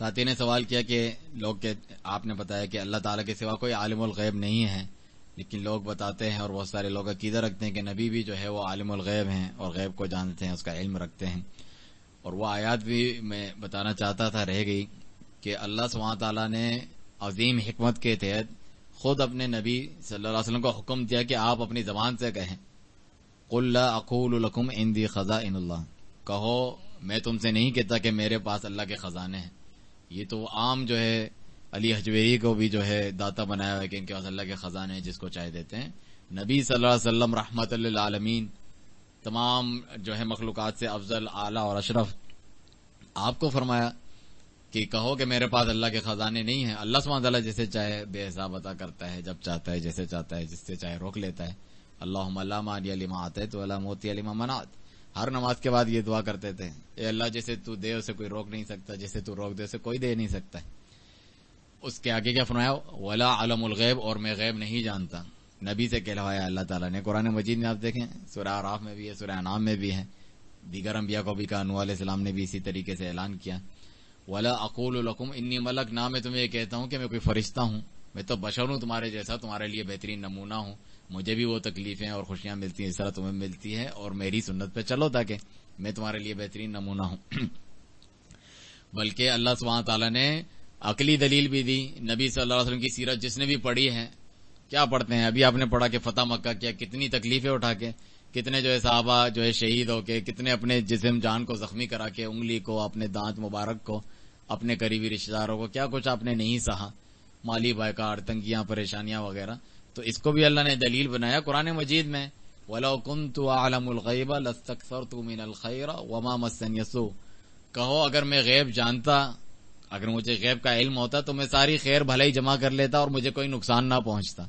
ساتھی نے سوال کیا کہ آپ نے بتایا کہ اللہ تعالیٰ کے سوا کوئی عالم الغیب نہیں ہے، لیکن لوگ بتاتے ہیں اور بہت سارے لوگ عقیدہ رکھتے ہیں کہ نبی بھی جو ہے وہ عالم الغیب ہیں اور غیب کو جانتے ہیں، اس کا علم رکھتے ہیں. اور وہ آیات بھی میں بتانا چاہتا تھا، رہ گئی، کہ اللہ سبحانہ تعالیٰ نے عظیم حکمت کے تحت خود اپنے نبی صلی اللہ علیہ وسلم کو حکم دیا کہ آپ اپنی زبان سے کہیں قُل لَا أَقُولُ لَكُمْ عِنْدِي خَزَائِنُ اللَّهِ، کہو میں تم سے نہیں کہتا کہ میرے پاس اللہ کے خزانے ہیں. یہ تو عام جو ہے علی حجویری کو بھی جو ہے داتا بنایا ہوا ہے کہ ان کے پاس اللہ کے خزانے ہیں، جس کو چاہے دیتے ہیں. نبی صلی اللہ علیہ وسلم رحمت للعالمین، تمام جو ہے مخلوقات سے افضل، اعلیٰ اور اشرف، آپ کو فرمایا کہ کہو کہ میرے پاس اللہ کے خزانے نہیں ہیں. اللہ سبحانہ تعالیٰ جسے چاہے بے حساب عطا کرتا ہے، جب چاہتا ہے، جیسے چاہتا ہے، جس سے چاہے روک لیتا ہے. اللہم لا مانع لما اعطیت ولا معطی لما منعت. ہر نماز کے بعد یہ دعا کرتے تھے، اے اللہ جسے تو دے اسے کوئی روک نہیں سکتا، جسے تو روک دے اسے کوئی دے نہیں سکتا. اس کے آگے کیا فرمایا؟ ولا علم الغیب، اور میں غیب نہیں جانتا. نبی سے کہلوایا اللہ تعالیٰ نے. قرآن مجید میں آپ دیکھیں، سورہ اعراف میں بھی ہے، سورہ انعام میں بھی ہے، دیگر انبیاء کو بھی کہا، نوح علیہ السلام نے بھی اسی طریقے سے اعلان کیا. ولا اقول لکم انی ملک، نہ میں تمہیں یہ کہتا ہوں کہ میں کوئی فرشتہ ہوں، میں تو بشر ہوں تمہارے جیسا، تمہارے لیے بہترین نمونہ ہوں. مجھے بھی وہ تکلیفیں اور خوشیاں ملتی ہیں اس طرح تمہیں ملتی ہے، اور میری سنت پہ چلو تاکہ میں تمہارے لیے بہترین نمونہ ہوں. بلکہ اللہ سبحانہ تعالیٰ نے عقلی دلیل بھی دی. نبی صلی اللہ علیہ وسلم کی سیرت جس نے بھی پڑھی ہے، کیا پڑھتے ہیں؟ ابھی آپ نے پڑھا کہ فتح مکہ کیا، کتنی تکلیفیں اٹھا کے، کتنے جو ہے صحابہ جو ہے شہید ہو کے، کتنے اپنے جسم جان کو زخمی کرا کے، انگلی کو، اپنے دانت مبارک کو، اپنے قریبی رشتہ داروں کو، کیا کچھ آپ نے نہیں سہا، مالی بائکاٹ، تنگیاں، پریشانیاں وغیرہ. تو اس کو بھی اللہ نے دلیل بنایا قرآن مجید میں. وَلَوْ كُنْتُ أَعْلَمُ الْغَيْبَ لَاسْتَكْثَرْتُ مِنَ الْخَيْرِ وَمَا مَسَّنِيَ السُّوءُ. کہو اگر میں غیب جانتا، اگر مجھے غیب کا علم ہوتا تو میں ساری خیر بھلائی جمع کر لیتا اور مجھے کوئی نقصان نہ پہنچتا.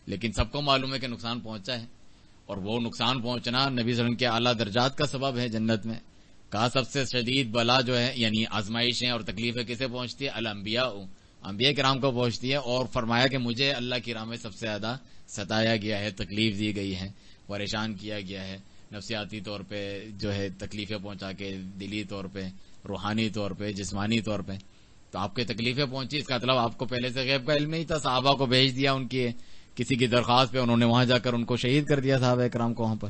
لیکن سب کو معلوم ہے کہ نقصان پہنچا ہے، اور وہ نقصان پہنچنا نبی صلی اللہ علیہ وسلم کے اعلیٰ درجات کا سبب ہے جنت میں. کہا سب سے شدید بلا جو ہے یعنی آزمائشیں اور تکلیفیں کسے پہنچتی ہے؟ الانبیاء، انبیاء کرام کو پہنچتی ہے. اور فرمایا کہ مجھے اللہ کی راہ میں سب سے زیادہ ستایا گیا ہے، تکلیف دی گئی ہے، پریشان کیا گیا ہے، نفسیاتی طور پہ جو ہے تکلیفیں پہنچا کے، دلی طور پہ، روحانی طور پہ، جسمانی طور پہ. تو آپ کی تکلیفیں پہنچی، اس کا مطلب آپ کو پہلے سے غیب کا علم نہیں تھا. صحابہ کو بھیج دیا ان کی کسی کی درخواست پہ، انہوں نے وہاں جا کر ان کو شہید کر دیا، صحابہ کرام کو وہاں پر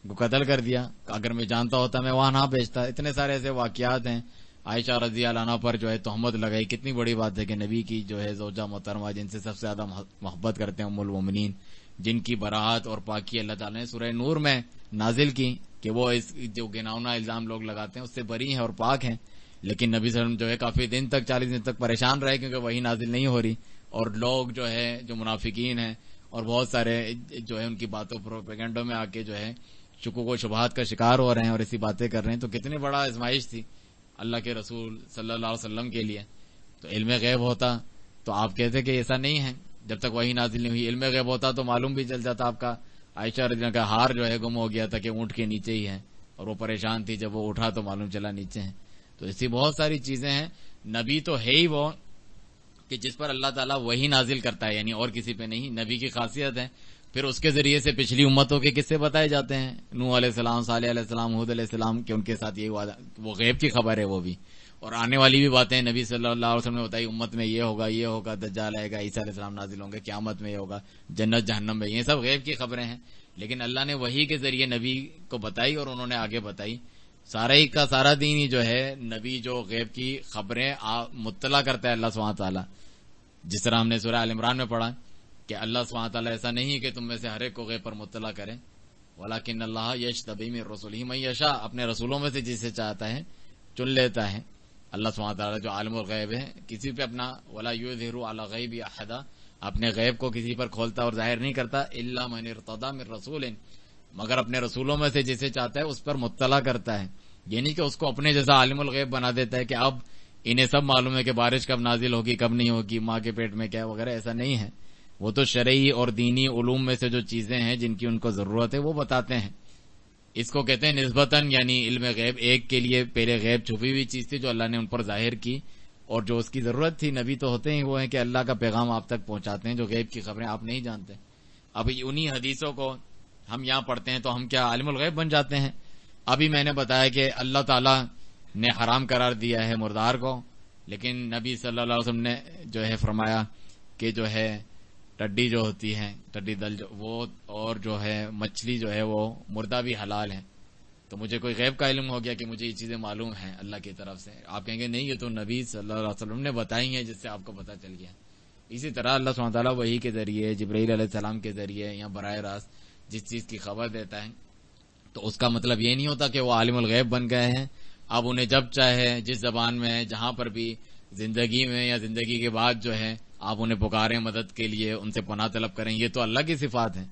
کو قتل کر دیا. اگر میں جانتا ہوتا میں وہاں نہ بھیجتا. اتنے سارے ایسے واقعات ہیں. عائشہ رضی اللہ عنہا پر جو ہے تہمت لگائی. کتنی بڑی بات ہے کہ نبی کی جو ہے زوجہ محترمہ، جن سے سب سے زیادہ محبت کرتے ہیں ام المومنین، جن کی براءت اور پاکی اللہ تعالیٰ نے سورہ نور میں نازل کی کہ وہ اس جو گناؤنا الزام لوگ لگاتے ہیں اس سے بری ہیں اور پاک ہیں. لیکن نبی صلی اللہ علیہ وسلم جو ہے کافی دن تک، 40 دن تک پریشان رہے، کیونکہ وہی نازل نہیں ہو رہی، اور لوگ جو ہے جو منافقین ہیں اور بہت سارے جو ہے ان کی باتوں پروپیگنڈوں میں آ کے جو ہے شکوک و شبہات کا شکار ہو رہے ہیں اور ایسی باتیں کر رہے ہیں. تو کتنی بڑا آزمائش تھی اللہ کے رسول صلی اللہ علیہ وسلم کے لیے. تو علم غیب ہوتا تو آپ کہتے کہ ایسا نہیں ہے، جب تک وہی نازل نہیں ہوئی. علم غیب ہوتا تو معلوم بھی چل جاتا. آپ کا عائشہ رضی اللہ عنہا کا ہار جو ہے گم ہو گیا تھا کہ اونٹ کے نیچے ہی ہے، اور وہ پریشان تھی، جب وہ اٹھا تو معلوم چلا نیچے ہے. تو ایسی بہت ساری چیزیں ہیں. نبی تو ہے ہی وہ کہ جس پر اللہ تعالیٰ وہی نازل کرتا ہے، یعنی اور کسی پہ نہیں. نبی کی خاصیت ہے. پھر اس کے ذریعے سے پچھلی امتوں کے قصے بتائے جاتے ہیں، نوح علیہ السلام، صالح علیہ السلام، ہود علیہ السلام، کہ ان کے ساتھ یہ وہ غیب کی خبر ہے وہ بھی. اور آنے والی بھی باتیں نبی صلی اللہ علیہ وسلم نے بتائی. امت میں یہ ہوگا، یہ ہوگا، دجال آئے گا، عیسیٰ علیہ السلام نازل ہوں گے، قیامت میں یہ ہوگا، جنت جہنم میں. یہ سب غیب کی خبریں ہیں، لیکن اللہ نے وحی کے ذریعے نبی کو بتائی اور انہوں نے آگے بتائی. سارا ہی کا سارا دین ہی جو ہے نبی جو غیب کی خبریں مطلع کرتا ہے اللہ سبحانہ تعالیٰ. جس طرح ہم نے سورہ آل عمران میں پڑھا کہ اللہ سبحانہ تعالیٰ ایسا نہیں کہ تم میں سے ہر ایک کو غیب پر مطلع کرے. وَلَكِنَّ اللَّهَ يَجْتَبِي مِن رُّسُلِهِ مَن يَشَاءُ، اپنے رسولوں میں سے جسے چاہتا ہے چن لیتا ہے. اللہ سبحانہ تعالیٰ جو عالم الغیب ہے، کسی پہ اپنا وَلَا يُظْهِرُ عَلَى غَيْبِ أَحَدًا، اپنے غیب کو کسی پر کھولتا اور ظاہر نہیں کرتا. إِلَّا مَنِ ارْتَضَىٰ مِن رَّسُولٍ، مگر اپنے رسولوں میں سے جسے چاہتا ہے اس پر مطلع کرتا ہے. یہ نہیں کہ اس کو اپنے جیسا عالم الغیب بنا دیتا ہے کہ اب انہیں سب معلوم ہے کہ بارش کب نازل ہوگی، کب نہیں ہوگی، ماں کے پیٹ میں کیا وغیرہ. ایسا نہیں ہے. وہ تو شرعی اور دینی علوم میں سے جو چیزیں ہیں جن کی ان کو ضرورت ہے وہ بتاتے ہیں. اس کو کہتے ہیں نسبتاً، یعنی علم غیب. ایک کے لیے پہلے غیب چھپی ہوئی چیز تھی جو اللہ نے ان پر ظاہر کی، اور جو اس کی ضرورت تھی. نبی تو ہوتے ہی وہ ہیں کہ اللہ کا پیغام آپ تک پہنچاتے ہیں، جو غیب کی خبریں آپ نہیں جانتے. اب انہی حدیثوں کو ہم یہاں پڑھتے ہیں تو ہم کیا عالم الغیب بن جاتے ہیں؟ ابھی میں نے بتایا کہ اللہ تعالیٰ نے حرام قرار دیا ہے مردار کو، لیکن نبی صلی اللہ علیہ وسلم نے جو ہے فرمایا کہ جو ہے ٹڈی جو ہوتی ہے، ٹڈی دل جو وہ، اور جو ہے مچھلی جو ہے وہ مردہ بھی حلال ہے. تو مجھے کوئی غیب کا علم ہو گیا کہ مجھے یہ چیزیں معلوم ہیں اللہ کی طرف سے. آپ کہیں گے نہیں، یہ تو نبی صلی اللہ علیہ وسلم نے بتائی ہیں جس سے آپ کو پتہ چل گیا. اسی طرح اللہ سبحانہ تعالیٰ وحی کے ذریعے، جبرائیل علیہ السلام کے ذریعے یا براہ راست جس چیز کی خبر دیتا ہے، تو اس کا مطلب یہ نہیں ہوتا کہ وہ عالم الغیب بن گئے ہیں. اب انہیں جب چاہے جس زبان میں جہاں پر بھی زندگی میں یا زندگی کے بعد جو ہے آپ انہیں پکاریں مدد کے لیے، ان سے پناہ طلب کریں، یہ تو اللہ کی صفات ہیں.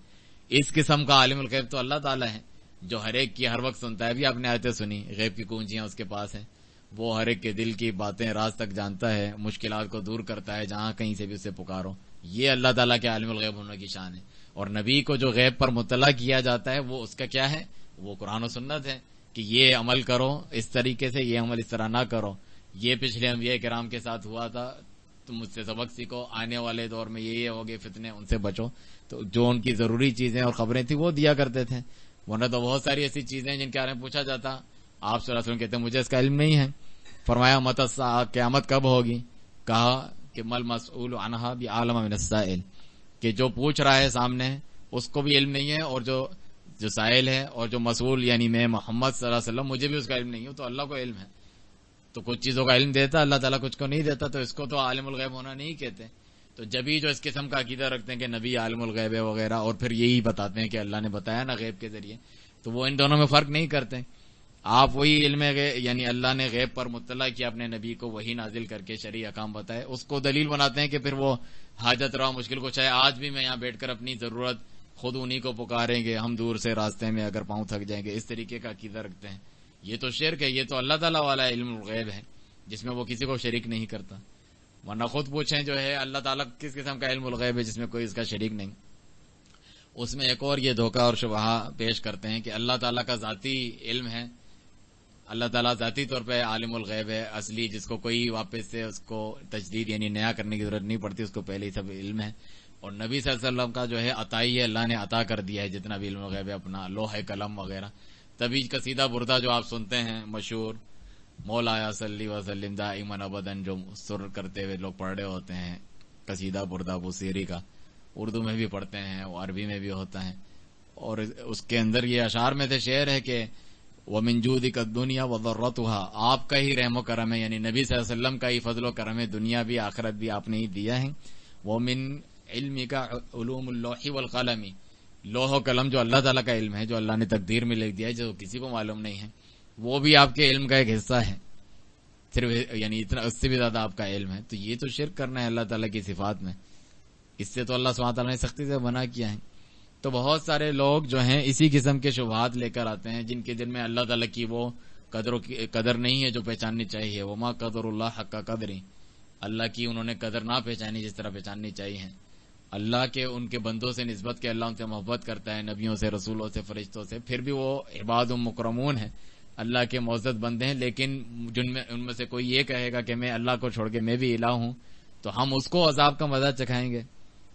اس قسم کا عالم الغیب تو اللہ تعالیٰ ہے جو ہر ایک کی ہر وقت سنتا ہے. بھی آپ نے آیتیں سنی، غیب کی کنجیاں اس کے پاس ہیں، وہ ہر ایک کے دل کی باتیں راز تک جانتا ہے، مشکلات کو دور کرتا ہے جہاں کہیں سے بھی اسے پکارو. یہ اللہ تعالیٰ کے عالم الغیب ہونے کی شان ہے. اور نبی کو جو غیب پر مطلع کیا جاتا ہے وہ اس کا کیا ہے؟ وہ قرآن و سنت ہے کہ یہ عمل کرو اس طریقے سے، یہ عمل اس طرح نہ کرو، یہ پچھلے انبیاء کرام کے ساتھ ہوا تھا، تم مجھ سے سبق سیکھو، آنے والے دور میں یہ ہوگے فتنے، ان سے بچو. تو جو ان کی ضروری چیزیں اور خبریں تھیں وہ دیا کرتے تھے. ورنہ تو بہت ساری ایسی چیزیں جن کے بارے میں پوچھا جاتا، آپ صلی اللہ علیہ وسلم کہتے ہیں مجھے اس کا علم نہیں ہے. فرمایا متی الساعہ، قیامت کب ہوگی؟ کہا کہ مل مسئول عنہا بعالم من السائل، کہ جو پوچھ رہا ہے سامنے اس کو بھی علم نہیں ہے، اور جو سائل ہے اور جو مسئول یعنی میں محمد صلی اللہ علیہ وسلم مجھے بھی اس کا علم نہیں ہے. تو اللہ کو علم ہے. تو کچھ چیزوں کا علم دیتا اللہ تعالیٰ، کچھ کو نہیں دیتا، تو اس کو تو عالم الغیب ہونا نہیں کہتے. تو جبھی جو اس قسم کا عقیدہ رکھتے ہیں کہ نبی عالم الغیب ہے وغیرہ، اور پھر یہی بتاتے ہیں کہ اللہ نے بتایا نا غیب کے ذریعے، تو وہ ان دونوں میں فرق نہیں کرتے. آپ وہی علم یعنی اللہ نے غیب پر مطلع کیا اپنے نبی کو، وہی نازل کر کے شرعی احکام بتائے، اس کو دلیل بناتے ہیں کہ پھر وہ حاجت رہا مشکل کو، چاہے آج بھی میں یہاں بیٹھ کر اپنی ضرورت خود انہی کو پکاریں گے، ہم دور سے راستے میں اگر پاؤں تھک جائیں گے، اس طریقے کا عقیدہ رکھتے ہیں. یہ تو شرک ہے. یہ تو اللہ تعالیٰ والا علم الغیب ہے جس میں وہ کسی کو شریک نہیں کرتا. ورنہ خود پوچھیں جو ہے اللہ تعالیٰ کس قسم کا علم الغیب ہے جس میں کوئی اس کا شریک نہیں. اس میں ایک اور یہ دھوکہ اور شبہہ پیش کرتے ہیں کہ اللہ تعالیٰ کا ذاتی علم ہے، اللہ تعالیٰ ذاتی طور پہ عالم الغیب ہے اصلی، جس کو کوئی واپس سے اس کو تجدید یعنی نیا کرنے کی ضرورت نہیں پڑتی، اس کو پہلے ہی سب علم ہے. اور نبی صلی اللہ علیہ وسلم کا جو ہے عطائی ہے، اللہ نے عطا کر دیا ہے جتنا بھی علم الغیب ہے، اپنا لوح قلم وغیرہ. تبھی قصیدہ بردہ جو آپ سنتے ہیں مشہور، مولا صلی وسلم دائما ابدا، جو سر کرتے ہوئے لوگ پڑھ رہے ہوتے ہیں، قصیدہ بردہ بوسیری کا، اردو میں بھی پڑھتے ہیں اور عربی میں بھی ہوتا ہے. اور اس کے اندر یہ اشعار میں سے شعر ہے کہ وَمِن جُودِكَ الدُّنْيَا وَضَرَّتُهَا، آپ کا ہی رحم و کرم ہے، یعنی نبی صلی اللہ علیہ وسلم کا ہی فضل و کرم ہے، دنیا بھی آخرت بھی آپ نے ہی دیا ہے. وَمِن عِلْمِكَ عُلُومُ اللَّوحِ وَالْقَلَمِ، لوح و قلم جو اللہ تعالیٰ کا علم ہے، جو اللہ نے تقدیر میں لکھ دیا ہے، جو کسی کو معلوم نہیں ہے، وہ بھی آپ کے علم کا ایک حصہ ہے، صرف یعنی اتنا اس سے بھی زیادہ آپ کا علم ہے. تو یہ تو شرک کرنا ہے اللہ تعالیٰ کی صفات میں، اس سے تو اللہ سبحانہ تعالیٰ نے سختی سے منع کیا ہے. تو بہت سارے لوگ جو ہیں اسی قسم کے شبہات لے کر آتے ہیں جن کے دل میں اللہ تعالیٰ کی وہ قدر نہیں ہے جو پہچاننی چاہیے. وما قدر اللہ حق قدری، اللہ کی انہوں نے قدر نہ پہچانی جس طرح پہچاننی چاہیے. اللہ کے ان کے بندوں سے نسبت کے اللہ ان سے محبت کرتا ہے، نبیوں سے، رسولوں سے، فرشتوں سے، پھر بھی وہ عباد مکرمون ہیں، اللہ کے معزز بندے ہیں. لیکن ان میں سے کوئی یہ کہے گا کہ میں اللہ کو چھوڑ کے میں بھی الہ ہوں، تو ہم اس کو عذاب کا مزہ چکھائیں گے.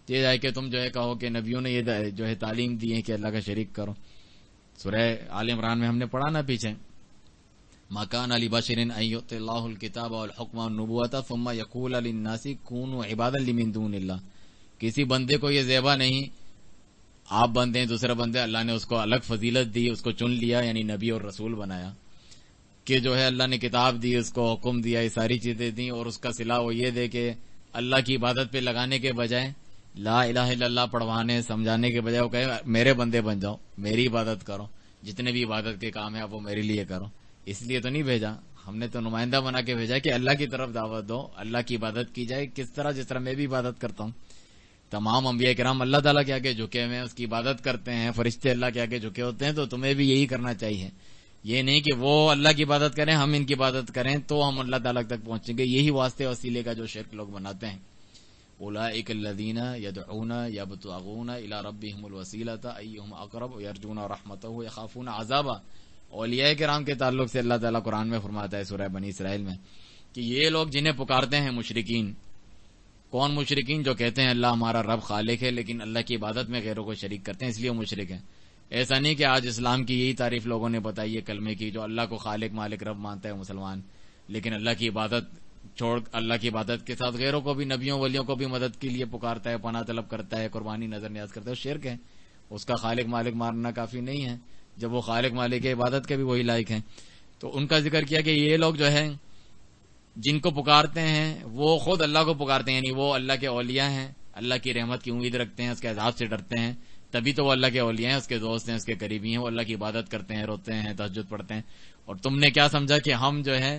یہ جائے کہ تم جو ہے کہو کہ نبیوں نے یہ جو ہے تعلیم دی ہے کہ اللہ کا شریک کرو. سورہ آل عمران میں ہم نے پڑھا نا پیچھے، ما کان لبشر ان یؤتی اللہ الکتاب والحکم والنبوۃ ثم یقول للناس کونوا عبادا لی من دون اللہ. کسی بندے کو یہ زیبا نہیں، آپ بندے ہیں دوسرے بندے، اللہ نے اس کو الگ فضیلت دی، اس کو چن لیا یعنی نبی اور رسول بنایا، کہ جو ہے اللہ نے کتاب دی، اس کو حکم دیا، یہ ساری چیزیں دیں، اور اس کا صلہ وہ یہ دے کہ اللہ کی عبادت پہ لگانے کے بجائے، لا الہ الا اللہ پڑھوانے سمجھانے کے بجائے وہ کہے میرے بندے بن جاؤ، میری عبادت کرو، جتنے بھی عبادت کے کام ہیں آپ وہ میرے لیے کرو. اس لیے تو نہیں بھیجا، ہم نے تو نمائندہ بنا کے بھیجا کہ اللہ کی طرف دعوت دو، اللہ کی عبادت کی جائے کس طرح، جس طرح میں بھی عبادت کرتا ہوں. تمام انبیاء کرام اللہ تعالیٰ کے آگے جھکے ہوئے ہیں، اس کی عبادت کرتے ہیں، فرشتے اللہ کے آگے جھکے ہوتے ہیں، تو تمہیں بھی یہی کرنا چاہیے. یہ نہیں کہ وہ اللہ کی عبادت کریں ہم ان کی عبادت کریں تو ہم اللہ تعالیٰ تک پہنچیں گے. یہی واسطے وسیلے کا جو شرک لوگ بناتے ہیں. اولئک الذین یدعون یبتغون الی ربہم الوسیلۃ ایہم اقرب یرجون رحمتہ یخافون عذابہ. اولیاء کرام کے تعلق سے اللہ تعالیٰ قرآن میں فرماتا ہے سورہ بنی اسرائیل میں کہ یہ لوگ جنہیں پکارتے ہیں مشرکین. کون مشرکین؟ جو کہتے ہیں اللہ ہمارا رب خالق ہے لیکن اللہ کی عبادت میں غیروں کو شریک کرتے ہیں اس لیے وہ مشرک ہیں. ایسا نہیں کہ آج اسلام کی یہی تعریف لوگوں نے بتائی ہے کلمے کی، جو اللہ کو خالق مالک رب مانتا ہے مسلمان، لیکن اللہ کی عبادت چھوڑ اللہ کی عبادت کے ساتھ غیروں کو بھی، نبیوں ولیوں کو بھی مدد کے لیے پکارتا ہے، پناہ طلب کرتا ہے، قربانی نظر نیاز کرتا ہے، شرک ہے، اس کا خالق مالک ماننا کافی نہیں ہے جب وہ خالق مالک عبادت کے بھی وہی لائق ہیں۔ تو ان کا ذکر کیا کہ یہ لوگ جو ہے جن کو پکارتے ہیں وہ خود اللہ کو پکارتے ہیں، یعنی وہ اللہ کے اولیاء ہیں، اللہ کی رحمت کی امید رکھتے ہیں، اس کے عذاب سے ڈرتے ہیں، تبھی تو وہ اللہ کے اولیاء ہیں، اس کے دوست ہیں، اس کے قریبی ہیں، وہ اللہ کی عبادت کرتے ہیں، روتے ہیں، تہجد پڑھتے ہیں۔ اور تم نے کیا سمجھا کہ ہم جو ہے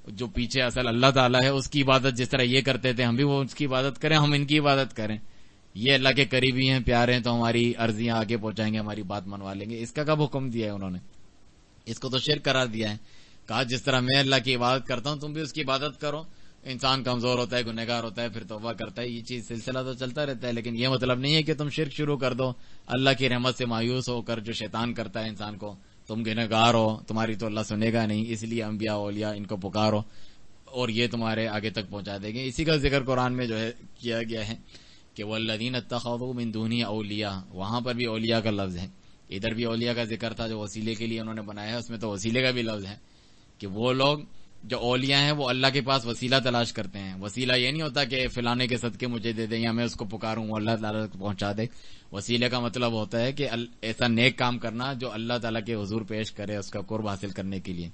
جو پیچھے اصل اللہ تعالیٰ ہے اس کی عبادت جس طرح یہ کرتے تھے ہم بھی وہ اس کی عبادت کریں، ہم ان کی عبادت کریں، یہ اللہ کے قریبی ہیں، پیارے ہیں، تو ہماری عرضیاں آگے پہنچائیں گے، ہماری بات منوا لیں گے۔ اس کا کب حکم دیا ہے انہوں نے؟ اس کو تو شرک قرار دیا ہے، کہا جس طرح میں اللہ کی عبادت کرتا ہوں تم بھی اس کی عبادت کرو۔ انسان کمزور ہوتا ہے، گنہگار ہوتا ہے، پھر توبہ کرتا ہے، یہ چیز سلسلہ تو چلتا رہتا ہے، لیکن یہ مطلب نہیں ہے کہ تم شرک شروع کر دو اللہ کی رحمت سے مایوس ہو کر، جو شیطان کرتا ہے انسان کو، تم گنہگار ہو، تمہاری تو اللہ سنے گا نہیں، اس لیے انبیاء اولیاء ان کو پکارو اور یہ تمہارے آگے تک پہنچا دیں گے۔ اسی کا ذکر قرآن میں جو ہے کیا گیا ہے کہ والذین اتخذوا من دونہ اولیاء، وہاں پر بھی اولیاء کا لفظ ہے، ادھر بھی اولیاء کا ذکر تھا جو وسیلے کے لیے انہوں نے بنایا ہے، اس میں تو وسیلے کا بھی لفظ ہے کہ وہ لوگ جو اولیاء ہیں وہ اللہ کے پاس وسیلہ تلاش کرتے ہیں۔ وسیلہ یہ نہیں ہوتا کہ فلانے کے صدقے مجھے دے دیں یا میں اس کو پکاروں وہ اللہ تعالیٰ کو پہنچا دے۔ وسیلے کا مطلب ہوتا ہے کہ ایسا نیک کام کرنا جو اللہ تعالیٰ کے حضور پیش کرے اس کا قرب حاصل کرنے کے لیے،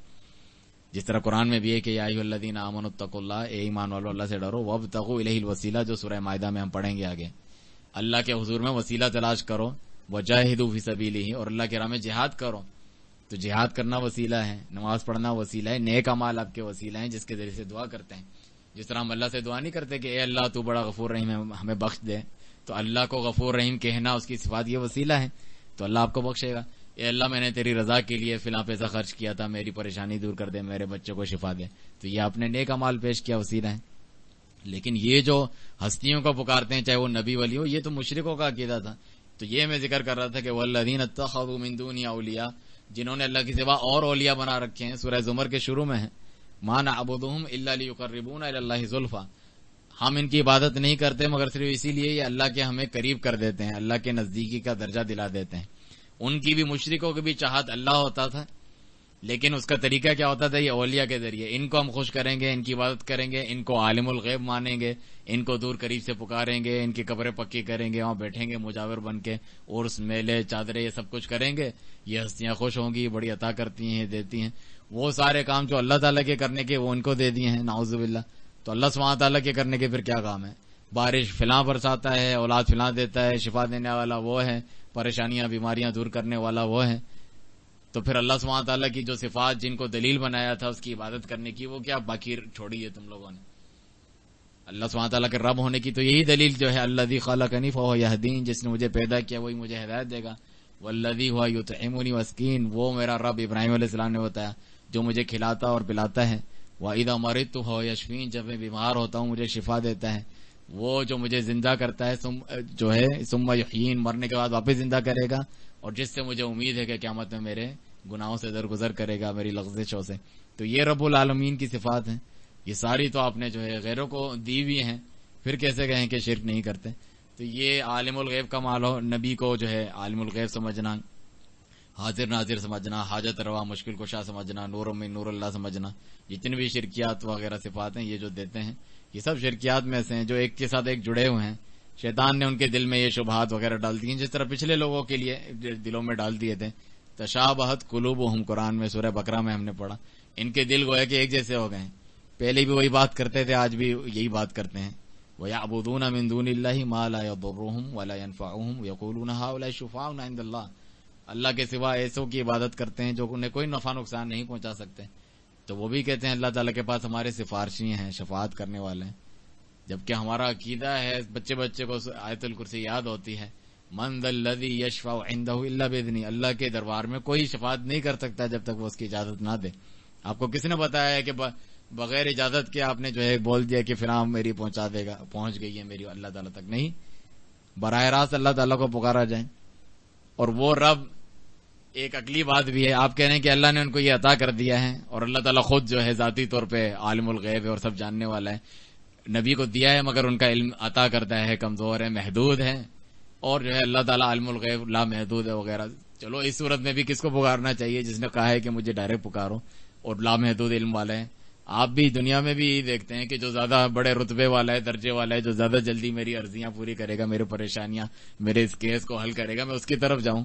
جس طرح قرآن میں بھی ہے کہ یا ایھا الذین آمنوا اتقوا اللہ، اے ایمان والو اللہ سے ڈرو، وابتغوا الیہ الوسیلہ، جو سورہ مائدہ میں ہم پڑھیں گے آگے، اللہ کے حضور میں وسیلہ تلاش کرو، وجاہدوا فی سبیلہ، اور اللہ کے راہ میں جہاد کرو۔ تو جہاد کرنا وسیلہ ہے، نماز پڑھنا وسیلہ ہے، نیک اعمال آپ کے وسیلہ ہیں جس کے ذریعے سے دعا کرتے ہیں۔ جس طرح ہم اللہ سے دعا نہیں کرتے کہ اے اللہ تو بڑا غفور رحیم ہے ہمیں بخش دے، تو اللہ کو غفور رحیم کہنا اس کی صفات یہ وسیلہ ہے، تو اللہ آپ کو بخشے گا۔ اے اللہ میں نے تیری رضا کے لیے فلاں پیسہ خرچ کیا تھا، میری پریشانی دور کر دے، میرے بچے کو شفا دے، تو یہ آپ نے نیک اعمال پیش کیا وسیلہ ہے۔ لیکن یہ جو ہستیوں کو پکارتے ہیں چاہے وہ نبی ولی ہو، یہ تو مشرکوں کا عقیدہ تھا۔ تو یہ میں ذکر کر رہا تھا کہ والذین اتخذوا من دونہ اولیاء، جنہوں نے اللہ کی سوا اور اولیاء بنا رکھے ہیں، سورہ زمر کے شروع میں ہے ما نعبدہم الا لیقربونا الی اللہ زلفی، ہم ان کی عبادت نہیں کرتے مگر صرف اسی لیے یہ اللہ کے ہمیں قریب کر دیتے ہیں، اللہ کے نزدیکی کا درجہ دلا دیتے ہیں۔ ان کی بھی مشرکوں کی بھی چاہت اللہ ہوتا تھا، لیکن اس کا طریقہ کیا ہوتا تھا؟ یہ اولیاء کے ذریعے، ان کو ہم خوش کریں گے، ان کی عبادت کریں گے، ان کو عالم الغیب مانیں گے، ان کو دور قریب سے پکاریں گے، ان کی قبریں پکی کریں گے، وہاں بیٹھیں گے مجاور بن کے، اور اس میلے چادریں یہ سب کچھ کریں گے، یہ ہستیاں خوش ہوں گی، بڑی عطا کرتی ہیں، دیتی ہیں۔ وہ سارے کام جو اللہ تعالیٰ کے کرنے کے وہ ان کو دے دیے ہیں، نعوذ باللہ۔ تو اللہ سبحانہ تعالیٰ کے کرنے کے پھر کیا کام ہے؟ بارش فلاں برساتا ہے، اولاد فلاں دیتا ہے، شفا دینے والا وہ ہے، پریشانیاں بیماریاں دور کرنے والا وہ ہے۔ تو پھر اللہ سبحانہ تعالیٰ کی جو صفات جن کو دلیل بنایا تھا اس کی عبادت کرنے کی، وہ کیا باقی چھوڑی ہے تم لوگوں نے؟ اللہ سبحانہ تعالیٰ کے رب ہونے کی تو یہی دلیل جو ہے الذی خلقنی فہو یہدین، جس نے مجھے پیدا کیا وہی مجھے ہدایت دے گا، والذی ہوا یطعمنی ویسقین، وہ میرا رب ابراہیم علیہ السلام نے بتایا جو مجھے کھلاتا اور پلاتا ہے، وَإِذَا مَرِضْتُ فَهُوَ يَشْفِينِ، جب میں بیمار ہوتا ہوں مجھے شفا دیتا ہے، وہ جو مجھے زندہ کرتا ہے جو ہے ثم یحیین، مرنے کے بعد واپس زندہ کرے گا، اور جس سے مجھے امید ہے کہ قیامت میں میرے گناہوں سے درگزر کرے گا، میری لغزشوں سے۔ تو یہ رب العالمین کی صفات ہیں، یہ ساری تو آپ نے جو ہے غیروں کو دی ہوئی ہیں، پھر کیسے کہیں کہ شرک نہیں کرتے؟ تو یہ عالم الغیب کا مال ہو، نبی کو جو ہے عالم الغیب سمجھنا، حاضر ناظر سمجھنا، حاجت روا مشکل کشا سمجھنا، نور من نور اللہ سمجھنا، جتنے بھی شرکیات وغیرہ صفات ہیں یہ جو دیتے ہیں یہ سب شرکیات میں سے ہیں جو ایک کے ساتھ ایک جڑے ہوئے ہیں۔ شیطان نے ان کے دل میں یہ شبہات وغیرہ ڈال دی ہیں، جس طرح پچھلے لوگوں کے لیے دلوں میں ڈال دیے تھے۔ تشابہت قلوبہم، قرآن میں سورہ بقرہ میں ہم نے پڑھا، ان کے دل گویا کہ ایک جیسے ہو گئے ہیں، پہلے بھی وہی بات کرتے تھے آج بھی یہی بات کرتے ہیں۔ وَيَعْبُدُونَ مِن دُونِ اللَّهِ مَا لَا يَضُرُّهُمْ وَلَا يَنفَعُهُمْ وَيَقُولُونَ هَؤُلَاءِ شُفَعَاؤُنَا عِندَ اللَّهِ، اللہ کے سوا ایسوں کی عبادت کرتے ہیں جو انہیں کوئی نفع نقصان نہیں پہنچا سکتے، تو وہ بھی کہتے ہیں اللہ تعالیٰ کے پاس ہمارے سفارشی ہیں، شفاعت کرنے والے ہیں، جبکہ ہمارا عقیدہ ہے بچے بچے کو آیت الکرسی یاد ہوتی ہے، من ذا الذی یشفع عنده الا باذنہ، اللہ کے دربار میں کوئی شفاعت نہیں کر سکتا جب تک وہ اس کی اجازت نہ دے۔ آپ کو کس نے بتایا ہے کہ بغیر اجازت کے آپ نے جو ہے بول دیا کہ فلاں میری پہنچا دے گا، پہنچ گئی ہے میری اللہ تعالیٰ تک؟ نہیں، براہ راست اللہ تعالیٰ کو پکارا جائے، اور وہ رب ایک عقلی بات بھی ہے، آپ کہہ رہے ہیں کہ اللہ نے ان کو یہ عطا کر دیا ہے، اور اللہ تعالیٰ خود جو ہے ذاتی طور پہ عالم الغیب ہے اور سب جاننے والا ہے، نبی کو دیا ہے مگر ان کا علم عطا کرتا ہے کمزور ہے، محدود ہے، اور جو ہے اللہ تعالیٰ عالم الغیب لا محدود ہے وغیرہ۔ چلو اس صورت میں بھی کس کو پکارنا چاہیے؟ جس نے کہا ہے کہ مجھے ڈائریکٹ پکارو اور لا محدود علم والا ہے۔ آپ بھی دنیا میں بھی یہی دیکھتے ہیں کہ جو زیادہ بڑے رتبے والا ہے، درجے والا ہے، جو زیادہ جلدی میری عرضیاں پوری کرے گا، میرے پریشانیاں، میرے اس کیس کو حل کرے گا، میں اس کی طرف جاؤں،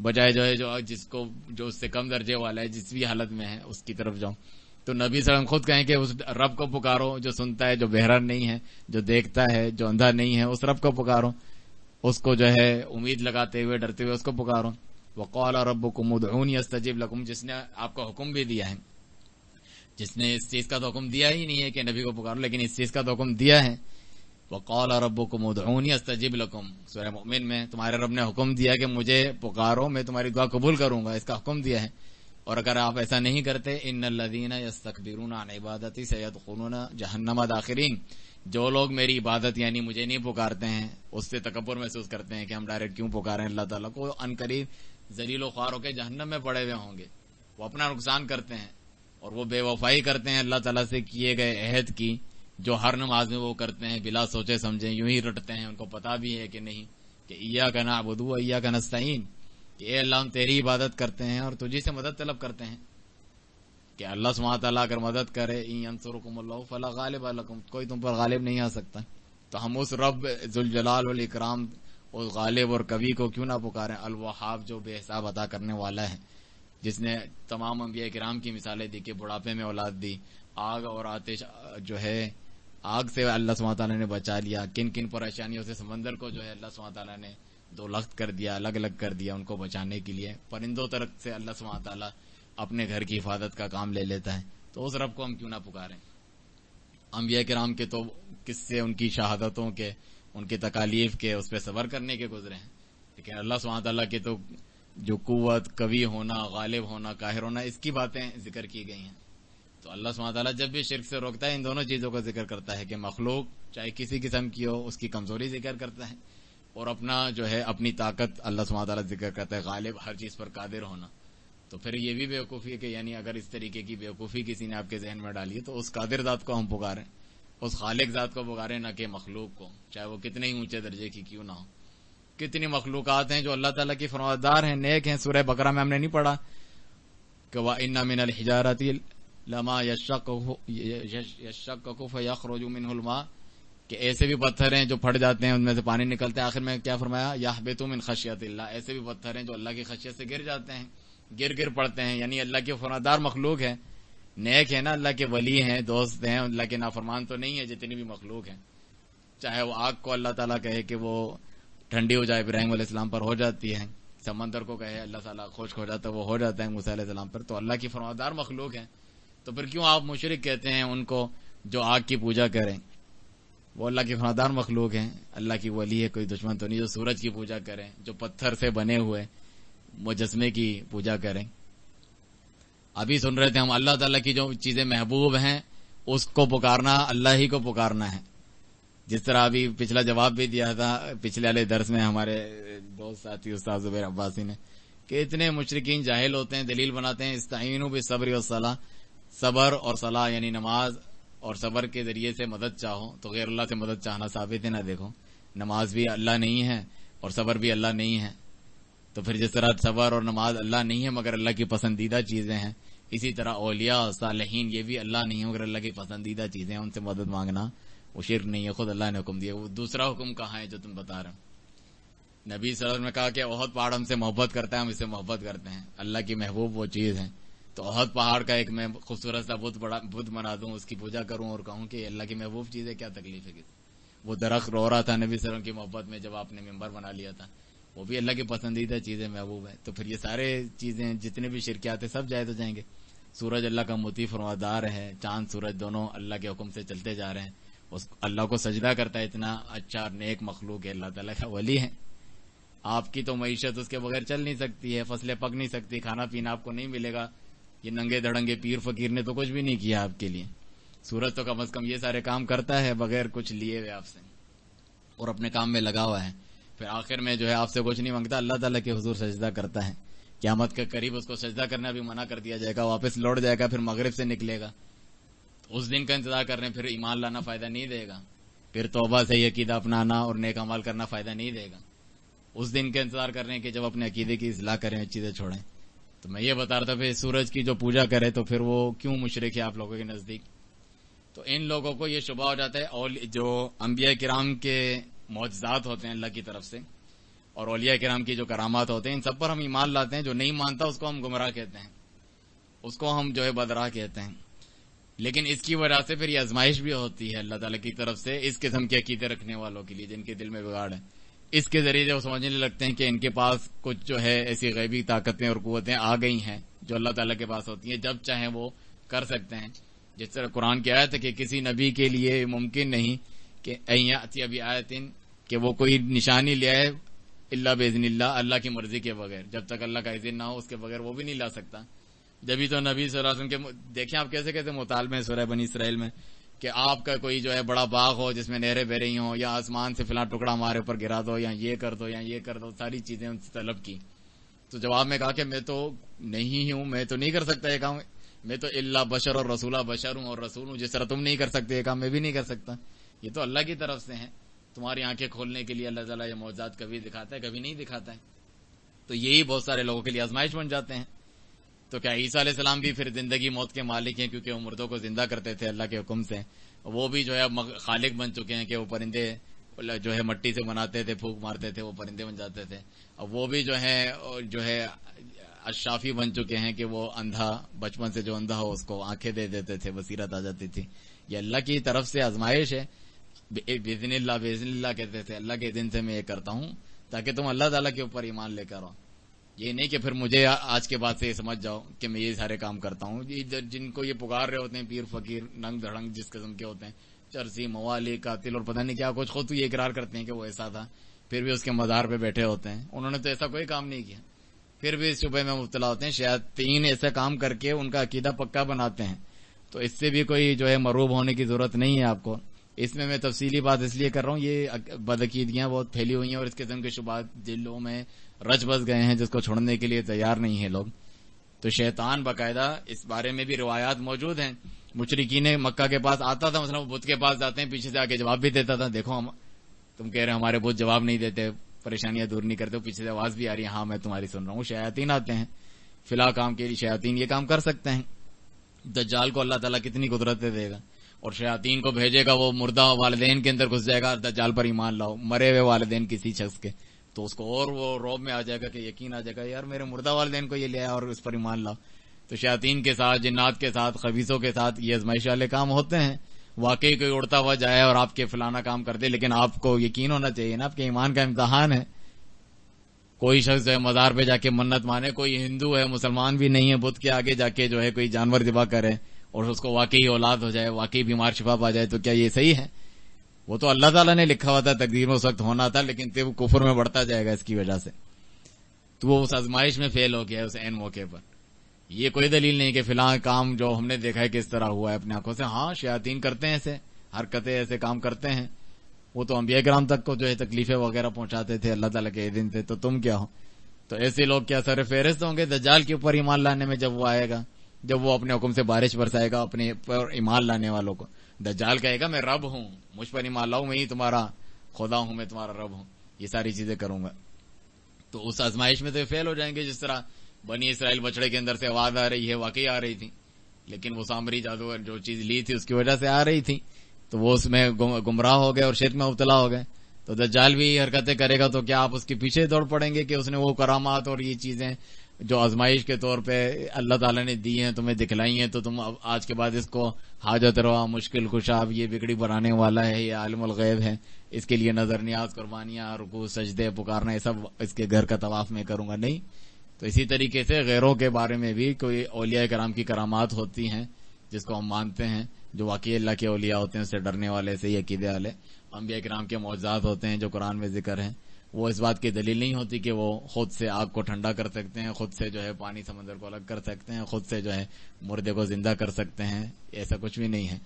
بجائے جو ہے جو اس سے کم درجے والا ہے، جس بھی حالت میں ہے اس کی طرف جاؤں۔ تو نبی صلی اللہ علیہ وسلم خود کہیں کہ اس رب کو پکارو جو سنتا ہے، جو بہرا نہیں ہے، جو دیکھتا ہے، جو اندھا نہیں ہے، اس رب کو پکارو، اس کو جو ہے امید لگاتے ہوئے، ڈرتے ہوئے اس کو پکارو۔ وقال ربکم ادعونی استجب لکم، جس نے آپ کو حکم بھی دیا ہے، جس نے اس چیز کا تو حکم دیا ہی نہیں ہے کہ نبی کو پکارو، لیکن اس چیز کا تو حکم دیا ہے۔ وقال ربکم ادعونی استجب لکم، سورہ مومن میں تمہارے رب نے حکم دیا کہ مجھے پکارو، میں تمہاری دعا قبول کروں گا، اس کا حکم دیا ہے۔ اور اگر آپ ایسا نہیں کرتے، ان الذین یستکبرون عن عبادتی سیدخلون جہنم داخرین، جو لوگ میری عبادت یعنی مجھے نہیں پکارتے ہیں، اس سے تکبر محسوس کرتے ہیں کہ ہم ڈائریکٹ کیوں پکارے ہیں اللہ تعالیٰ کو، عنقریب ذلیل و خوار ہو کے جہنم میں پڑے ہوئے ہوں گے۔ وہ اپنا نقصان کرتے ہیں اور وہ بے وفائی کرتے ہیں اللہ تعالیٰ سے کیے گئے عہد کی، جو ہر نماز میں وہ کرتے ہیں بلا سوچے سمجھے، یوں ہی رٹتے ہیں، ان کو پتا بھی ہے کہ نہیں کہ ایاک نعبد و ایاک نستعین، کہ اے اللہ ہم تیری عبادت کرتے ہیں اور تجھی سے مدد طلب کرتے ہیں، کہ اللہ سبحانہ تعالیٰ اگر مدد کرے، ان ینصرکم اللہ فلا غالب لکم، کوئی تم پر غالب نہیں آ سکتا۔ تو ہم اس رب ذوالجلال والاکرام، اس غالب اور قوی کو کیوں نہ پکاریں، الوہاب جو بے حساب عطا کرنے والا ہے، جس نے تمام انبیاء کرام کی مثالیں دی کہ بڑھاپے میں اولاد دی، آگ اور آتش جو ہے آگ سے اللہ سبحانہ تعالیٰ نے بچا لیا، کن کن پریشانیوں سے سمندر کو جو ہے اللہ سبحانہ تعالیٰ نے دو لخت کر دیا، الگ الگ کر دیا ان کو بچانے کے لیے، پرندوں تک سے اللہ سبحانہ تعالیٰ اپنے گھر کی حفاظت کا کام لے لیتا ہے۔ تو اس رب کو ہم کیوں نہ پکاریں؟ انبیاء کرام کے تو قصے ان کی شہادتوں کے، ان کی تکالیف کے، اس پہ صبر کرنے کے گزرے ہیں، لیکن اللہ سبحانہ تعالیٰ کے تو جو قوت، قوی ہونا، غالب ہونا، قاہر ہونا، اس کی باتیں ذکر کی گئی ہیں۔ تو اللہ سبحانہ تعالیٰ جب بھی شرک سے روکتا ہے، ان دونوں چیزوں کا ذکر کرتا ہے کہ مخلوق چاہے کسی قسم کی ہو، اس کی کمزوری ذکر کرتا ہے، اور اپنا جو ہے اپنی طاقت اللہ سبحانہ تعالیٰ ذکر کرتا ہے، غالب، ہر چیز پر قادر ہونا۔ تو پھر یہ بھی بیوقوفی ہے کہ یعنی اگر اس طریقے کی بیوقوفی کسی نے آپ کے ذہن میں ڈالی ہے تو اس قادر ذات کو ہم پکاریں، اس خالق ذات کو پکاریں، نہ کہ مخلوق کو، چاہے وہ کتنے ہی اونچے درجے کی کیوں نہ ہو۔ کتنی مخلوقات ہیں جو اللہ تعالیٰ کی فرمانبردار ہیں، نیک ہیں۔ سورہ بقرہ میں ہم نے نہیں پڑھا کہ وَإِنَّ مِنَ الْحِجَارَةِ لَمَا يَشَّقَّقُ فَيَخْرُجُ مِنْهُ الْمَاءُ، کہ ایسے بھی پتھر ہیں جو پھٹ جاتے ہیں، ان میں سے پانی نکلتا ہے۔ آخر میں کیا فرمایا؟ يَحْبِطُ مِنْ خَشْيَةِ اللَّهِ، ایسے بھی پتھر ہیں جو اللہ کی خشیت سے گر جاتے ہیں، گر پڑتے ہیں، یعنی اللہ کے فرمانبردار مخلوق ہے، نیک ہے نا، اللہ کے ولی ہیں، دوست ہیں، اللہ کے نافرمان تو نہیں ہے جتنی بھی مخلوق ہیں۔ چاہے وہ آگ کو اللہ تعالیٰ کہے کہ وہ ٹھنڈی ہو جائے، ابراہیم علیہ السلام پر ہو جاتی ہے، سمندر کو کہے اللہ تعالیٰ خشک ہو جاتا ہے، وہ ہو جاتا ہے موسیٰ علیہ السلام پر، تو اللہ کی فرمانبردار مخلوق ہیں۔ تو پھر کیوں آپ مشرک کہتے ہیں ان کو جو آگ کی پوجا کریں؟ وہ اللہ کی فرمانبردار مخلوق ہیں، اللہ کی ولی ہے، کوئی دشمن تو نہیں۔ جو سورج کی پوجا کریں، جو پتھر سے بنے ہوئے مجسمے کی پوجا کریں۔ ابھی سن رہے تھے ہم، اللہ تعالیٰ کی جو چیزیں محبوب ہیں اس کو پکارنا، اللہ ہی کو پکارنا ہے۔ جس طرح ابھی پچھلا جواب بھی دیا تھا پچھلے والے درس میں ہمارے دوست ساتھی استاد زبیر عباسی نے، کہ اتنے مشرکین جاہل ہوتے ہیں، دلیل بناتے ہیں استعینوا بالصبر والصلاۃ، صبر اور صلاح یعنی نماز اور صبر کے ذریعے سے مدد چاہو، تو غیر اللہ سے مدد چاہنا ثابت ہے نا؟ دیکھو، نماز بھی اللہ نہیں ہے اور صبر بھی اللہ نہیں ہے، تو پھر جس طرح صبر اور نماز اللہ نہیں ہے مگر اللہ کی پسندیدہ چیزیں ہیں، اسی طرح اولیاء اور صالحین یہ بھی اللہ نہیں ہے مگر اللہ کی پسندیدہ چیزیں ہیں، ان سے مدد مانگنا وہ شرک نہیں ہے، خود اللہ نے حکم دیا۔ وہ دوسرا حکم کہاں ہے جو تم بتا رہے ہو؟ نبی صلی اللہ علیہ وسلم نے کہا کہ احد پہاڑ ہم سے محبت کرتا ہے، ہم اس سے محبت کرتے ہیں، اللہ کی محبوب وہ چیز ہے۔ تو احد پہاڑ کا ایک میں خوبصورت سا بت بنا دوں، اس کی پوجا کروں اور کہوں کہ اللہ کی محبوب چیز ہے، کیا تکلیف ہے کسی؟ وہ درخت رو رہا تھا نبی صلی اللہ علیہ وسلم کی محبت میں جب آپ نے ممبر بنا لیا تھا، وہ بھی اللہ کی پسندیدہ چیزیں محبوب ہے۔ تو پھر یہ سارے چیزیں جتنے بھی شرکیات ہیں سب جائز ہو جائیں گے۔ سورج اللہ کا مطیع فرمانبردار ہے، چاند سورج دونوں اللہ کے حکم سے چلتے جا رہے ہیں، اس اللہ کو سجدہ کرتا ہے، اتنا اچھا اور نیک مخلوق ہے، اللہ تعالیٰ کا ولی ہے۔ آپ کی تو معیشت اس کے بغیر چل نہیں سکتی ہے، فصلیں پک نہیں سکتی، کھانا پینا آپ کو نہیں ملے گا، یہ ننگے دھڑنگے پیر فقیر نے تو کچھ بھی نہیں کیا آپ کے لیے۔ سورج تو کم از کم یہ سارے کام کرتا ہے بغیر کچھ لیے ہوئے آپ سے، اور اپنے کام میں لگا ہوا ہے، پھر آخر میں جو ہے آپ سے کچھ نہیں مانگتا، اللہ تعالیٰ کے حضور سجدہ کرتا ہے۔ قیامت کے قریب اس کو سجدہ کرنا بھی منع کر دیا جائے گا، واپس لوٹ جائے گا، پھر مغرب سے نکلے گا۔ اس دن کا انتظار کر رہے ہیں، پھر ایمان لانا فائدہ نہیں دے گا، پھر توبہ سے عقیدہ اپنانا اور نیک عمل کرنا فائدہ نہیں دے گا۔ اس دن کا انتظار کر رہے ہیں کہ جب اپنے عقیدے کی اصلاح کریں، چیزیں چھوڑیں۔ تو میں یہ بتا رہا تھا پھر سورج کی جو پوجا کرے تو پھر وہ کیوں مشرک ہے آپ لوگوں کے نزدیک؟ تو ان لوگوں کو یہ شبہ ہو جاتا ہے، اور جو انبیاء کرام کے معجزات ہوتے ہیں اللہ کی طرف سے اور اولیاء کرام کی جو کرامات ہوتے ہیں، ان سب پر ہم ایمان لاتے ہیں. جو نہیں مانتا اس کو ہم گمراہ کہتے ہیں، اس کو ہم جو ہے بدراہ کہتے ہیں. لیکن اس کی وجہ سے پھر یہ آزمائش بھی ہوتی ہے اللہ تعالیٰ کی طرف سے اس قسم کے عقیدے رکھنے والوں کے لیے جن کے دل میں بگاڑ ہے. اس کے ذریعے وہ سمجھنے لگتے ہیں کہ ان کے پاس کچھ جو ہے ایسی غیبی طاقتیں اور قوتیں آ گئی ہیں جو اللہ تعالیٰ کے پاس ہوتی ہیں، جب چاہیں وہ کر سکتے ہیں. جس طرح قرآن کی آیت ہے کہ کسی نبی کے لیے ممکن نہیں کہ ابھی آیتن کہ وہ کوئی نشانی لے آئے اللہ باذن اللہ، اللہ کی مرضی کے بغیر. جب تک اللہ کا اذن نہ ہو اس کے بغیر وہ بھی نہیں لا سکتا. جبھی تو نبی صلی اللہ علیہ وسلم کے دیکھیں آپ کیسے کیسے مطالبے سورہ بنی اسرائیل میں کہ آپ کا کوئی جو ہے بڑا باغ ہو جس میں نہریں بہ رہی ہوں، یا آسمان سے فلاں ٹکڑا ہمارے اوپر گرا دو، یا یہ کر دو، یا یہ کر دو، ساری چیزیں ان سے طلب کی. تو جواب میں کہا کہ میں تو نہیں ہوں، میں تو نہیں کر سکتا یہ کام، میں تو اللہ بشر اور رسولہ بشر ہوں اور رسول ہوں. جس طرح تم نہیں کر سکتے یہ کام میں بھی نہیں کر سکتا. یہ تو اللہ کی طرف سے ہیں، تمہاری آنکھیں کھولنے کے لیے اللہ تعالیٰ یہ معجزات کبھی دکھاتا ہے کبھی نہیں دکھاتا ہے. تو یہی بہت سارے لوگوں کے لیے آزمائش بن جاتے ہیں. تو کیا عیسیٰ علیہ السلام بھی پھر زندگی موت کے مالک ہیں کیونکہ وہ مردوں کو زندہ کرتے تھے اللہ کے حکم سے؟ وہ بھی جو ہے خالق بن چکے ہیں کہ وہ پرندے جو ہے مٹی سے بناتے تھے، پھونک مارتے تھے، وہ پرندے بن جاتے تھے. اب وہ بھی جو ہے اشافی بن چکے ہیں کہ وہ اندھا بچپن سے جو اندھا ہو اس کو آنکھیں دے دیتے تھے، بصیرت آ جاتی تھی. یہ اللہ کی طرف سے آزمائش ہے. باذن اللہ کہتے تھے، اللہ کے دن سے میں یہ کرتا ہوں تاکہ تم اللہ تعالیٰ کے اوپر ایمان لے کر آؤ. یہ نہیں کہ پھر مجھے آج کے بعد سے یہ سمجھ جاؤ کہ میں یہ سارے کام کرتا ہوں. جن کو یہ پکار رہے ہوتے ہیں پیر فقیر ننگ دھڑنگ جس قسم کے ہوتے ہیں، چرسی موالی قاتل اور پتہ نہیں کیا کچھ، خود تو یہ اقرار کرتے ہیں کہ وہ ایسا تھا، پھر بھی اس کے مزار پہ بیٹھے ہوتے ہیں. انہوں نے تو ایسا کوئی کام نہیں کیا، پھر بھی اس شبہ میں مبتلا ہوتے ہیں. شیاطین ایسا کام کر کے ان کا عقیدہ پکا بناتے ہیں. تو اس سے بھی کوئی جو ہے مروب ہونے کی ضرورت نہیں ہے آپ کو. اس میں تفصیلی بات اس لیے کر رہا ہوں، یہ بدعقیدگیاں بہت پھیلی ہوئی ہیں اور اس قسم کے شبہات دلوں میں رچ بس گئے ہیں جس کو چھوڑنے کے لیے تیار نہیں ہیں لوگ. تو شیطان باقاعدہ اس بارے میں بھی روایات موجود ہیں. مشرکین مکہ کے پاس آتا تھا، مثلا وہ بت کے پاس جاتے ہیں، پیچھے سے آگے جواب بھی دیتا تھا، دیکھو تم کہہ رہے ہمارے بت جواب نہیں دیتے، پریشانیاں دور نہیں کرتے، پیچھے سے آواز بھی آ رہی ہے، ہاں میں تمہاری سن رہا ہوں. شیاطین آتے ہیں فی الحال کام کے لیے، شیاطین یہ کام کر سکتے ہیں. دجال کو اللہ تعالیٰ کتنی قدرتیں دے گا، اور شیاطین کو بھیجے گا، وہ مردہ والدین کے اندر گھس جائے گا، دجال پر ایمان لاؤ، مرے ہوئے والدین کسی شخص کے، تو اس کو اور وہ روب میں آ جائے گا کہ یقین آ جائے گا یار میرے مردہ والدین کو یہ لے آیا اور اس پر ایمان لاؤ. تو شیاطین کے ساتھ، جنات کے ساتھ، خبیثوں کے ساتھ یہ آزمائش والے کام ہوتے ہیں. واقعی کوئی اڑتا ہوا جائے اور آپ کے فلانا کام کر دے، لیکن آپ کو یقین ہونا چاہیے نا، آپ کے ایمان کا امتحان ہے. کوئی شخص جو ہے مزار پہ جا کے منت مانے، کوئی ہندو ہے مسلمان بھی نہیں ہے، بت کے آگے جا کے جو ہے کوئی جانور ذبح کرے اور اس کو واقعی اولاد ہو جائے، واقعی بیمار شفا پا جائے، تو کیا یہ صحیح ہے؟ وہ تو اللہ تعالیٰ نے لکھا ہوا تھا، تقدیر میں اس وقت ہونا تھا، لیکن وہ کفر میں بڑھتا جائے گا اس کی وجہ سے. تو وہ اس آزمائش میں فیل ہو گیا ہے اس عین موقع پر. یہ کوئی دلیل نہیں کہ فلاں کام جو ہم نے دیکھا ہے کس طرح ہوا ہے اپنے آنکھوں سے. ہاں شیاطین کرتے ہیں ایسے حرکتیں، ایسے کام کرتے ہیں. وہ تو انبیاء کرام تک کو جو ہے تکلیفیں وغیرہ پہنچاتے تھے اللہ تعالیٰ کے دن سے، تو تم کیا ہو؟ تو ایسے لوگ کیا سر فہرست ہوں گے دجال کے اوپر ایمان لانے میں جب وہ آئے گا، جب وہ اپنے حکم سے بارش برسائے گا اپنے پر ایمان لانے والوں کو. دجال کہے گا میں رب ہوں، مجھ پر ایمان لاؤ، میں ہی تمہارا خدا ہوں، میں تمہارا رب ہوں، یہ ساری چیزیں کروں گا. تو اس آزمائش میں تو فیل ہو جائیں گے. جس طرح بنی اسرائیل بچڑے کے اندر سے آواز آ رہی ہے، واقعی آ رہی تھی، لیکن وہ سامری جادوگر جو چیز لی تھی اس کی وجہ سے آ رہی تھی، تو وہ اس میں گمراہ ہو گئے اور شرک میں مبتلا ہو گئے. تو دجال بھی حرکتیں کرے گا تو کیا آپ اس کے پیچھے دوڑ پڑیں گے کہ اس نے وہ کرامات اور یہ چیزیں جو آزمائش کے طور پہ اللہ تعالیٰ نے دی ہیں تمہیں دکھلائی ہیں، تو تم آج کے بعد اس کو حاجت روا، مشکل کشا، یہ بگڑی بنانے والا ہے، یہ عالم الغیب ہے، اس کے لیے نظر نیاز، قربانیاں، رکوع، سجدے، پکارنا، یہ سب اس کے گھر کا طواف میں کروں گا؟ نہیں. تو اسی طریقے سے غیروں کے بارے میں بھی کوئی اولیاء کرام کی کرامات ہوتی ہیں جس کو ہم مانتے ہیں، جو واقعی اللہ کے اولیاء ہوتے ہیں، اس سے ڈرنے والے، سے عقیدے والے. انبیاء کرام کے معجزات ہوتے ہیں جو قرآن میں ذکر ہیں، وہ اس بات کی دلیل نہیں ہوتی کہ وہ خود سے آگ کو ٹھنڈا کر سکتے ہیں، خود سے جو ہے پانی سمندر کو الگ کر سکتے ہیں، خود سے جو ہے مردے کو زندہ کر سکتے ہیں. ایسا کچھ بھی نہیں ہے،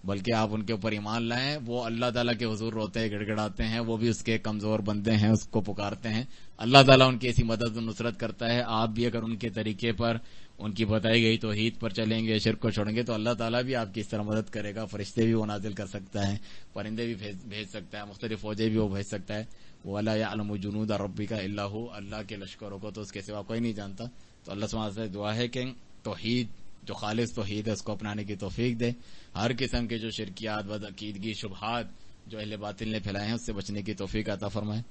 بلکہ آپ ان کے اوپر ایمان لائیں. وہ اللہ تعالیٰ کے حضور روتے ہیں، گڑ گڑاتے ہیں، وہ بھی اس کے کمزور بندے ہیں، اس کو پکارتے ہیں. اللہ تعالیٰ ان کی ایسی مدد و نصرت کرتا ہے. آپ بھی اگر ان کے طریقے پر، ان کی بتائی گئی توحید پر چلیں گے، شرک کو چھوڑیں گے، تو اللہ تعالیٰ بھی آپ کی اس طرح مدد کرے گا. فرشتے بھی وہ نازل کر سکتا ہے، پرندے بھی بھیج سکتا ہے، مختلف فوجیں بھی وہ بھیج سکتا ہے. وَلَا يَعْلَمُ جُنُودَ رَبِّكَ إِلَّا هُوَ، اللہ کے لشکروں کو تو اس کے سوا کوئی نہیں جانتا. تو اللہ سبحانہ سے دعا ہے کہ توحید جو خالص توحید ہے اس کو اپنانے کی توفیق دے، ہر قسم کے جو شرکیات، بدعقیدگی، شبہات جو اہل باطل نے پھیلائے ہیں اس سے بچنے کی توفیق عطا فرمائے۔